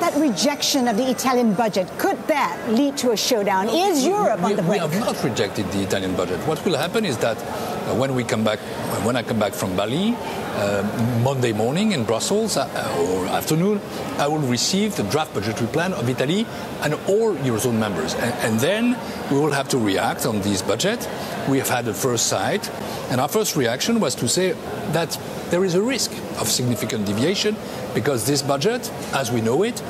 that rejection of the Italian budget, could that lead to a showdown? Is Europe on the brink? We have not rejected the Italian budget. What will happen is that when I come back from Bali, Monday morning in Brussels or afternoon, I will receive the draft budgetary plan of Italy and all Eurozone members. And then we will have to react on this budget. We have had a first sight, and our first reaction was to say that there is a risk of significant deviation because this budget, as we know it,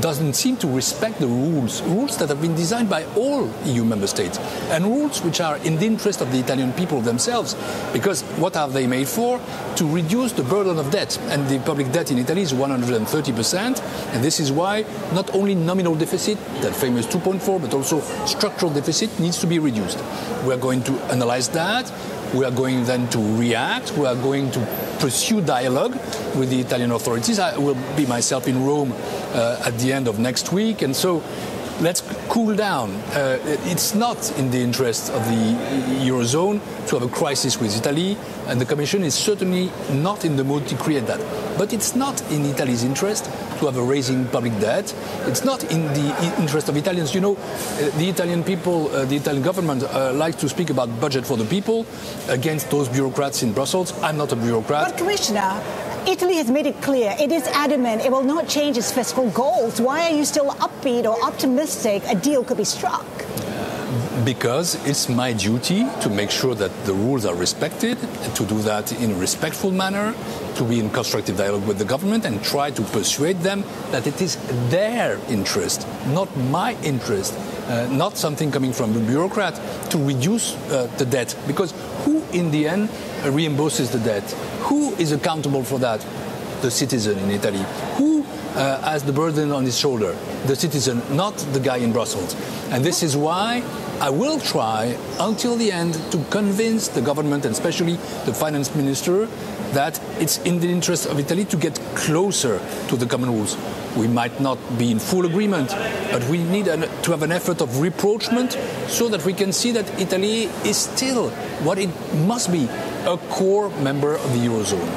doesn't seem to respect the rules that have been designed by all EU member states, and rules which are in the interest of the Italian people themselves. Because what are they made for? To reduce the burden of debt. And the public debt in Italy is 130%. And this is why not only nominal deficit, that famous 2.4, but also structural deficit needs to be reduced. We are going to analyze that. We are going then to react. We are going to pursue dialogue with the Italian authorities. I will be myself in Rome at the end of next week. And so let's cool down. It's not in the interest of the Eurozone to have a crisis with Italy, and the Commission is certainly not in the mood to create that. But it's not in Italy's interest to have a raising public debt. It's not in the interest of Italians. You know, the Italian people, the Italian government likes to speak about budget for the people against those bureaucrats in Brussels. I'm not a bureaucrat. But Commissioner, Italy has made it clear it is adamant it will not change its fiscal goals. Why are you still upbeat or optimistic a deal could be struck? Because it's my duty to make sure that the rules are respected, and to do that in a respectful manner, to be in constructive dialogue with the government and try to persuade them that it is their interest, not my interest, not something coming from a bureaucrat, to reduce the debt. Because who in the end reimburses the debt? Who is accountable for that? The citizen in Italy. Who has the burden on his shoulder? The citizen, not the guy in Brussels. And this is why I will try until the end to convince the government, and especially the finance minister, that it's in the interest of Italy to get closer to the common rules. We might not be in full agreement, but we need to have an effort of rapprochement so that we can see that Italy is still what it must be, a core member of the Eurozone.